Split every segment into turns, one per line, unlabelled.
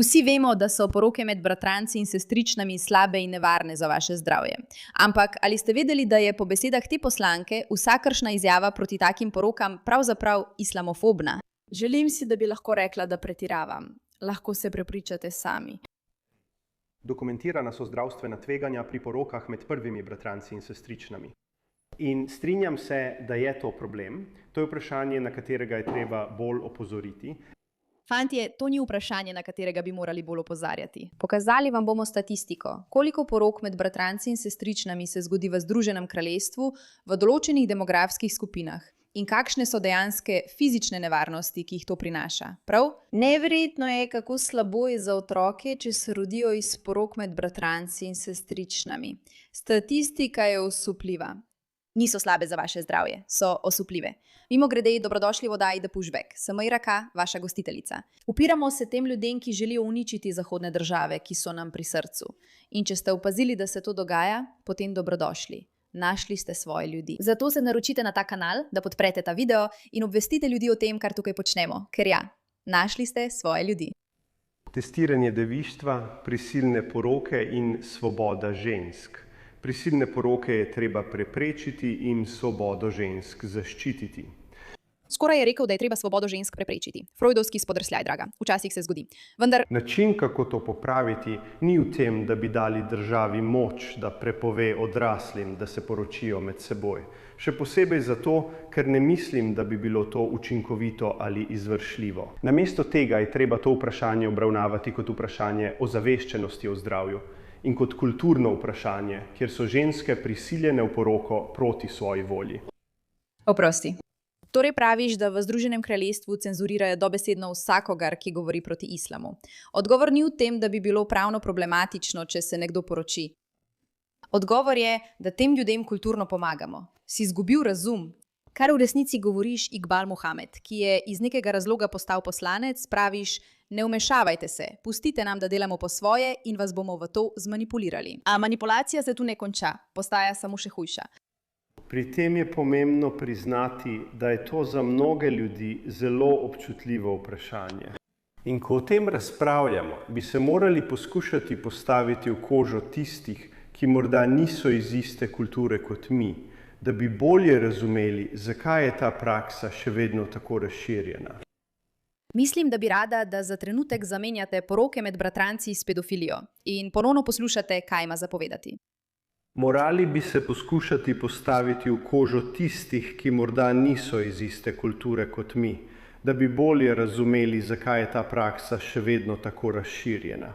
Vsi vemo, da so poroke med bratranci in sestričnami slabe in nevarne za vaše zdravje. Ampak ali ste vedeli, da je po besedah te poslanke vsakršna izjava proti takim porokam pravzaprav islamofobna?
Želim si, da bi lahko rekla, da pretiravam. Lahko se prepričate sami.
Dokumentirana so zdravstvena tveganja pri porokah med prvimi bratranci in sestričnami. In strinjam se, da je to problem. To je vprašanje, na katerega je treba bolj opozoriti.
Fantje, to ni vprašanje, na katerega bi morali bolj opozarjati. Pokazali vam bomo statistiko, koliko porok med bratranci in sestričnami se zgodi v Združenem kraljestvu v določenih demografskih skupinah in kakšne so dejanske fizične nevarnosti, ki jih to prinaša. Prav?
Neverjetno je, kako slabo je za otroke, če se rodijo iz porok med bratranci in sestričnami. Statistika je osupljiva.
Niso slabe za vaše zdravje, so osupljive. Mimogrede, dobrodošli v oddaji The Pushback. Sem Iraka, vaša gostiteljica. Upiramo se tem ljudem, ki želijo uničiti zahodne države, ki so nam pri srcu. In če ste opazili, da se to dogaja, potem dobrodošli. Našli ste svoje ljudi. Zato se naročite na ta kanal, da podprete ta video in obvestite ljudi o tem, kar tukaj počnemo. Ker ja, našli ste svoje ljudi.
Testiranje devištva, prisilne poroke in svoboda žensk. Prisilne poroke je treba preprečiti in svobodo žensk zaščititi.
Skoraj je rekel, da je treba svobodo žensk preprečiti. Freudovski spodrsljaj, draga. Včasih se zgodi. Vendar
Način, kako to popraviti, ni v tem, da bi dali državi moč, da prepove odraslim, da se poročijo med seboj. Še posebej zato, ker ne mislim, da bi bilo to učinkovito ali izvršljivo. Namesto tega je treba to vprašanje obravnavati kot vprašanje ozaveščenosti o zdravju in kot kulturno vprašanje, kjer so ženske prisiljene v poroko proti svoji volji.
Oprosti. Torej praviš, da v Združenem kraljestvu cenzurirajo dobesedno vsakogar, ki govori proti islamu. Odgovor ni v tem, da bi bilo pravno problematično, če se nekdo poroči. Odgovor je, da tem ljudem kulturno pomagamo. Si izgubil razum? Kar v resnici govoriš Iqbal Muhammad, ki je iz nekega razloga postal poslanec, praviš, ne vmešavajte se, pustite nam, da delamo po svoje in vas bomo v to zmanipulirali. A manipulacija se tu ne konča, postaja samo še hujša.
Pri tem je pomembno priznati, da je to za mnoge ljudi zelo občutljivo vprašanje. In ko o tem razpravljamo, bi se morali poskušati postaviti v kožo tistih, ki morda niso iz iste kulture kot mi, da bi bolje razumeli, zakaj je ta praksa še vedno tako razširjena.
Mislim, da bi rada, da za trenutek zamenjate poroke med bratranci s pedofilijo in ponovno poslušate, kaj ima zapovedati.
Morali bi se poskušati postaviti v kožo tistih, ki morda niso iz iste kulture kot mi, da bi bolje razumeli, zakaj je ta praksa še vedno tako razširjena.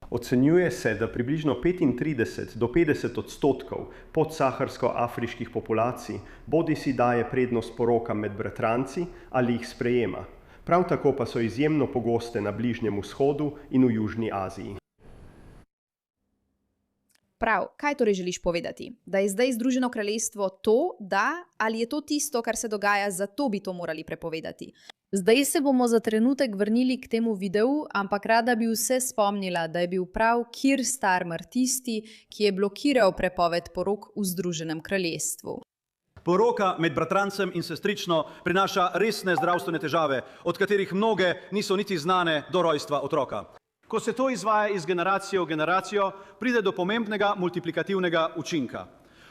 Ocenjuje se, da približno 35 do 50% podsaharsko-afriških populacij bodisi daje prednost porokam med bratranci ali jih sprejema. Prav tako pa so izjemno pogoste na Bližnjem vzhodu in v Južni Aziji.
Prav, kaj torej želiš povedati? Da je zdaj Združeno kraljestvo to, da, ali je to tisto, kar se dogaja, zato bi to morali prepovedati?
Zdaj se bomo za trenutek vrnili k temu videu, ampak rada bi vse spomnila, da je bil prav Keir Starmer tisti, ki je blokiral prepoved porok v Združenem kraljestvu.
Poroka med bratrancem in sestrično prinaša resne zdravstvene težave, od katerih mnoge niso niti znane do rojstva otroka. Ko se to izvaja iz generacije v generacijo, pride do pomembnega multiplikativnega učinka.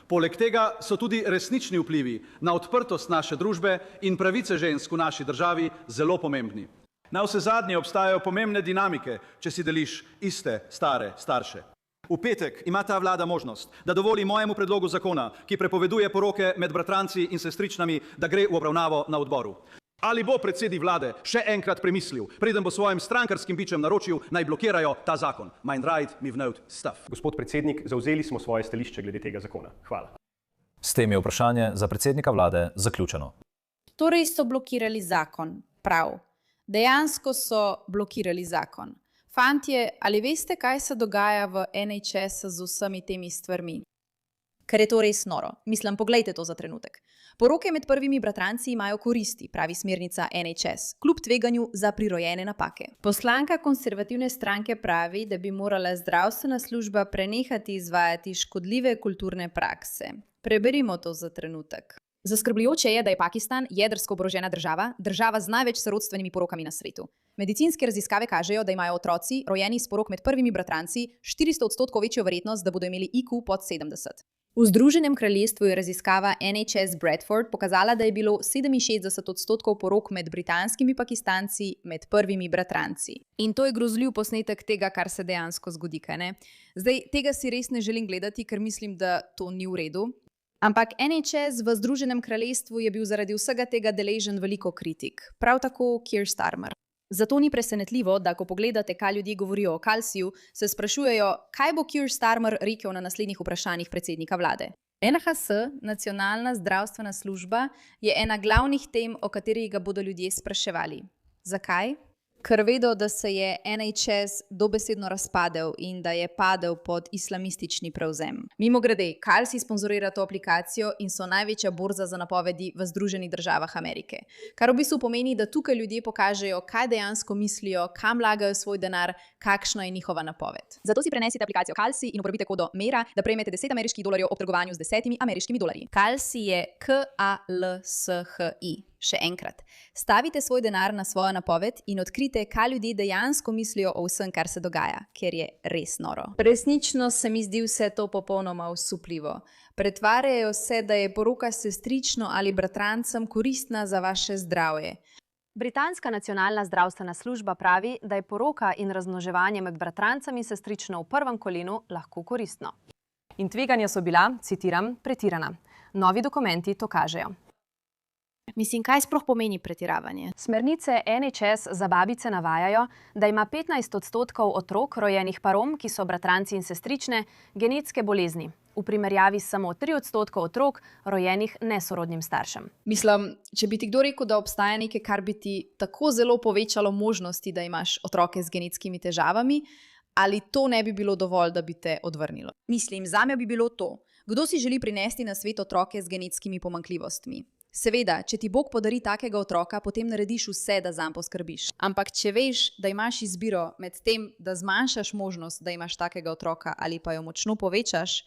Poleg tega so tudi resnični vplivi na odprtost naše družbe in pravice žensk v naši državi zelo pomembni. Navsezadnje obstajajo pomembne dinamike, če si deliš iste stare starše. V petek ima ta vlada možnost, da dovoli mojemu predlogu zakona, ki prepoveduje poroke med bratranci in sestričnami, da gre v obravnavo na odboru. Ali bo predsednik vlade še enkrat premislil, preden bo svojim strankarskim bičem naročil, naj blokirajo ta zakon? Mein Rat, mi vnot stuff.
Gospod predsednik, zavzeli smo svoje stališče glede tega zakona. Hvala.
S tem je vprašanje za predsednika vlade zaključeno.
Torej so blokirali zakon. Prav. Dejansko so blokirali zakon. Fantje, ali veste, kaj se dogaja v NHS z vsemi temi stvarmi?
Ker je to res noro. Mislim, poglejte to za trenutek. Poroke med prvimi bratranci imajo koristi, pravi smernica NHS, kljub tveganju za prirojene napake.
Poslanka konservativne stranke pravi, da bi morala zdravstvena služba prenehati izvajati škodljive kulturne prakse. Preberimo to za trenutek.
Zaskrbljujoče je, da je Pakistan jedrsko oborožena država, država z največ sorodstvenimi porokami na svetu. Medicinske raziskave kažejo, da imajo otroci, rojeni s porok med prvimi bratranci, 400% večjo verjetnost, da bodo imeli IQ pod 70. V Združenem kraljestvu je raziskava NHS Bradford pokazala, da je bilo 67% porok med britanskimi Pakistanci med prvimi bratranci. In to je grozljiv posnetek tega, kar se dejansko zgodi, kaj ne? Zdaj, tega si res ne želim gledati, ker mislim, da to ni v redu. Ampak NHS v Združenem kraljestvu je bil zaradi vsega tega deležen veliko kritik. Prav tako Keir Starmer. Zato ni presenetljivo, da ko pogledate, kaj ljudje govorijo o Khalsiju, se sprašujejo, kaj bo Keir Starmer rekel na naslednjih vprašanjih predsednika vlade. NHS, Nacionalna zdravstvena služba, je ena glavnih tem, o katerih ga bodo ljudje spraševali. Zakaj? Ker vedo, da se je NHS dobesedno razpadel in da je padel pod islamistični prevzem. Mimogrede, Khalsi sponzorira to aplikacijo in so največja borza za napovedi v Združenih državah Amerike. Kar v bistvu pomeni, da tukaj ljudje pokažejo, kaj dejansko mislijo, kam vlagajo svoj denar, kakšna je njihova napoved. Zato si prenesite aplikacijo Khalsi in uporabite kodo MERA, da prejmete $10 ob trgovanju z $10. Khalsi je KALSHI. Še enkrat, stavite svoj denar na svojo napoved in odkrite, kaj ljudje dejansko mislijo o vsem, kar se dogaja, ker je res noro. Resnično se mi zdi vse to popolnoma osupljivo. Pretvarjajo se, da je poroka s sestrično ali bratrancem koristna za vaše zdravje.
Britanska nacionalna zdravstvena služba pravi, da je poroka in razmnoževanje med bratrancem in sestrično v prvem kolenu lahko koristno. In tveganja so bila, citiram, pretirana. Novi dokumenti to kažejo.
Mislim, kaj sploh pomeni pretiravanje?
Smernice NHS za babice navajajo, da ima 15% otrok rojenih parom, ki so bratranci in sestrične, genetske bolezni. V primerjavi s samo 3% otrok rojenih nesorodnim staršem.
Mislim, če bi ti kdo rekel, da obstaja nekaj, kar bi ti tako zelo povečalo možnosti, da imaš otroke z genetskimi težavami, ali to ne bi bilo dovolj, da bi te odvrnilo? Mislim, zame bi bilo to. Kdo si želi prinesti na svet otroke z genetskimi pomanjkljivostmi? Seveda, če ti Bog podari takega otroka, potem narediš vse, da zanj poskrbiš. Ampak če veš, da imaš izbiro med tem, da zmanjšaš možnost, da imaš takega otroka ali pa jo močno povečaš,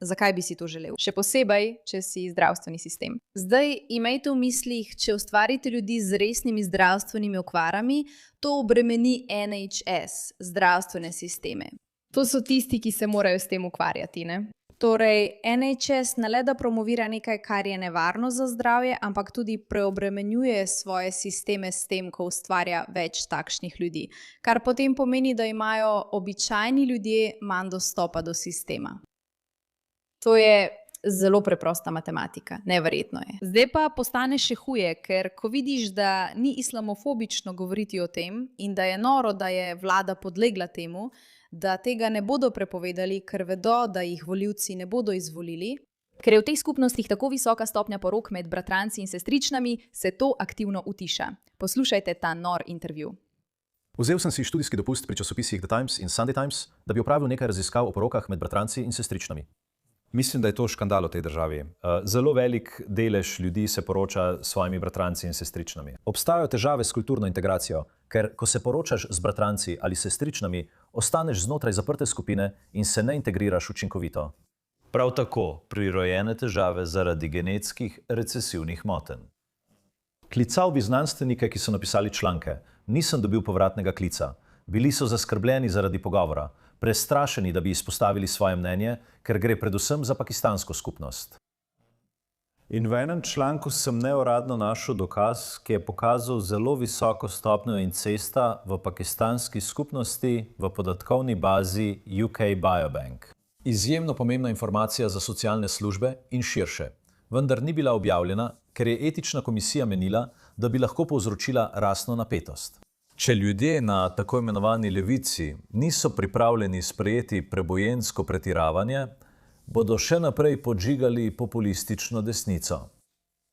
zakaj bi si to želel? Še posebej, če si zdravstveni sistem. Zdaj imejte v mislih, če ustvarite ljudi z resnimi zdravstvenimi okvarami, to obremeni NHS, zdravstvene sisteme. To so tisti, ki se morajo s tem ukvarjati, ne? Torej, NHS ne le da promovira nekaj, kar je nevarno za zdravje, ampak tudi preobremenjuje svoje sisteme s tem, ko ustvarja več takšnih ljudi. Kar potem pomeni, da imajo običajni ljudje manj dostopa do sistema. To je zelo preprosta matematika, neverjetno je. Zdaj pa postane še huje, ker ko vidiš, da ni islamofobično govoriti o tem in da je noro, da je vlada podlegla temu, da tega ne bodo prepovedali, ker vedo, da jih volivci ne bodo izvolili. Ker je v teh skupnostih tako visoka stopnja porok med bratranci in sestričnami, se to aktivno utiša. Poslušajte ta nor intervju.
Vzel sem si študijski dopust pri časopisih The Times in Sunday Times, da bi opravil nekaj raziskav o porokah med bratranci in sestričnami. Mislim, da je to škandal v tej državi. Zelo velik delež ljudi se poroča s svojimi bratranci in sestričnami. Obstajajo težave s kulturno integracijo, ker ko se poročaš z bratranci ali sestričnami, ostaneš znotraj zaprte skupine in se ne integriraš učinkovito. Prav tako prirojene težave zaradi genetskih recesivnih motenj. Klical bi znanstvenike, ki so napisali članke. Nisem dobil povratnega klica. Bili so zaskrbljeni zaradi pogovora. Prestrašeni, da bi izpostavili svoje mnenje, ker gre predvsem za pakistansko skupnost. In v enem članku sem neuradno našel dokaz, ki je pokazal zelo visoko stopnjo incesta v pakistanski skupnosti v podatkovni bazi UK Biobank. Izjemno pomembna informacija za socialne službe in širše, vendar ni bila objavljena, ker je etična komisija menila, da bi lahko povzročila rasno napetost. Če ljudje na tako imenovani levici niso pripravljeni sprejeti prebojensko pretiravanje, bodo še naprej podžigali populistično desnico.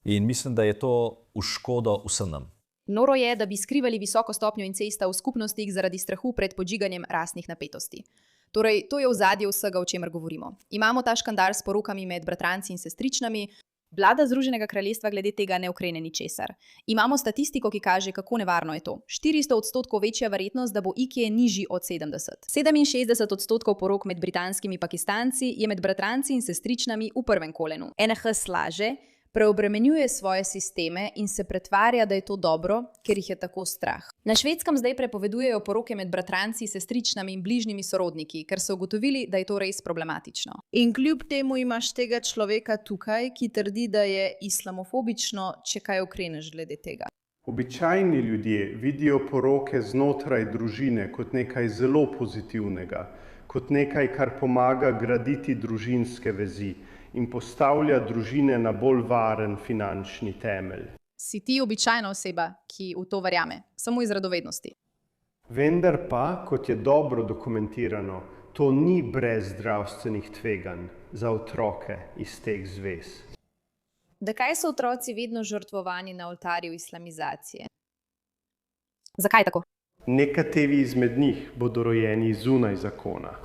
In mislim, da je to v škodo vsem nam.
Noro je, da bi skrivali visoko stopnjo incesta v skupnostih zaradi strahu pred podžiganjem rasnih napetosti. Torej, to je ozadje vsega, o čemer govorimo. Imamo ta škandal s porokami med bratranci in sestričnami. Vlada Združenega kraljestva glede tega ne ukrene ničesar. Imamo statistiko, ki kaže, kako nevarno je to. 400% večja verjetnost, da bo IQ nižji od 70. 67% porok med britanskimi Pakistanci je med bratranci in sestričnami v prvem kolenu. NHS laže,
Preobremenjuje svoje sisteme in se pretvarja, da je to dobro, ker jih je tako strah.
Na Švedskem zdaj prepovedujejo poroke med bratranci, sestričnami in bližnjimi sorodniki, ker so ugotovili, da je to res problematično.
In kljub temu imaš tega človeka tukaj, ki trdi, da je islamofobično, če kaj ukreneš glede tega.
Običajni ljudje vidijo poroke znotraj družine kot nekaj zelo pozitivnega, kot nekaj, kar pomaga graditi družinske vezi in postavlja družine na bolj varen finančni temelj.
Si ti običajna oseba, ki v to verjame, samo iz radovednosti.
Vendar pa, kot je dobro dokumentirano, to ni brez zdravstvenih tveganj za otroke iz teh zvez.
Zakaj so otroci vedno žrtvovani na oltarju islamizacije? Zakaj tako?
Nekateri izmed njih bodo rojeni zunaj zakona.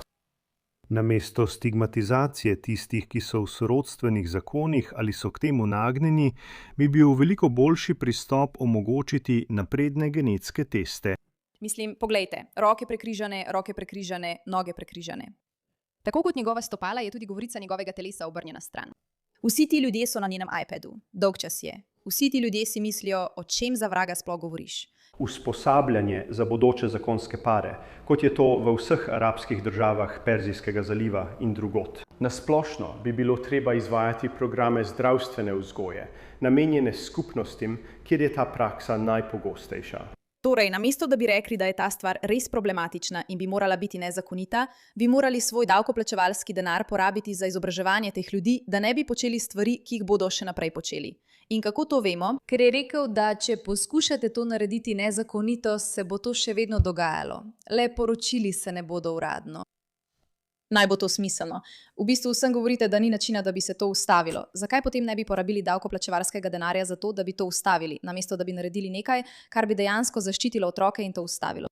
Namesto stigmatizacije tistih, ki so v sorodstvenih zakonih ali so k temu nagnjeni, bi bil veliko boljši pristop omogočiti napredne genetske teste.
Mislim, poglejte, roke prekrižane, noge prekrižane. Tako kot njegova stopala je tudi govorica njegovega telesa obrnjena stran. Vsi ti ljudje so na njenem iPadu, dolgčas je. Vsi ti ljudje si mislijo, o čem za vraga sploh govoriš.
Usposabljanje za bodoče zakonske pare, kot je to v vseh arabskih državah Perzijskega zaliva in drugod. Nasplošno bi bilo treba izvajati programe zdravstvene vzgoje, namenjene skupnostim, kjer je ta praksa najpogostejša.
Torej, namesto da bi rekli, da je ta stvar res problematična in bi morala biti nezakonita, bi morali svoj davkoplačevalski denar porabiti za izobraževanje teh ljudi, da ne bi počeli stvari, ki jih bodo še naprej počeli. In kako to vemo? Ker je rekel, da če poskušate to narediti nezakonito, se bo to še vedno dogajalo. Le poročili se ne bodo uradno. Naj bo to smiselno. V bistvu vsem govorite, da ni načina, da bi se to ustavilo. Zakaj potem ne bi porabili davkoplačevalskega denarja za to, da bi to ustavili, namesto da bi naredili nekaj, kar bi dejansko zaščitilo otroke in to ustavilo?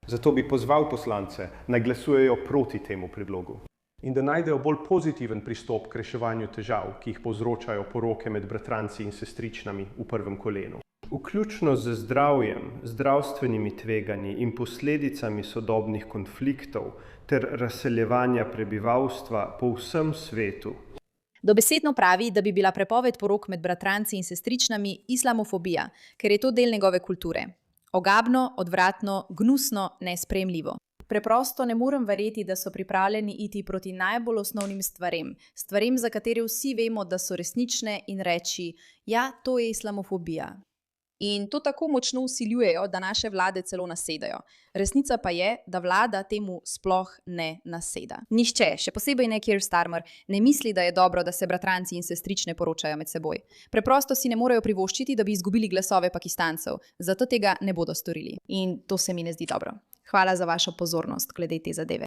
Zato bi pozval poslance, naj glasujejo proti temu predlogu in da najdejo bolj pozitiven pristop k reševanju težav, ki jih povzročajo poroke med bratranci in sestričnami v prvem kolenu. Vključno z zdravjem, zdravstvenimi tveganji in posledicami sodobnih konfliktov ter razseljevanja prebivalstva po vsem svetu.
Dobesedno pravi, da bi bila prepoved porok med bratranci in sestričnami islamofobija, ker je to del njegove kulture. Ogabno, odvratno, gnusno, nesprejemljivo. Preprosto ne morem verjeti, da so pripravljeni iti proti najbolj osnovnim stvarem, za katere vsi vemo, da so resnične in reči, ja, to je islamofobija. In to tako močno vsiljujejo, da naše vlade celo nasedajo. Resnica pa je, da vlada temu sploh ne naseda. Nihče, še posebej ne Keir Starmer, ne misli, da je dobro, da se bratranci in sestrične poročajo med seboj. Preprosto si ne morejo privoščiti, da bi izgubili glasove Pakistancev, zato tega ne bodo storili. In to se mi ne zdi dobro. Hvala za vašo pozornost glede te zadeve.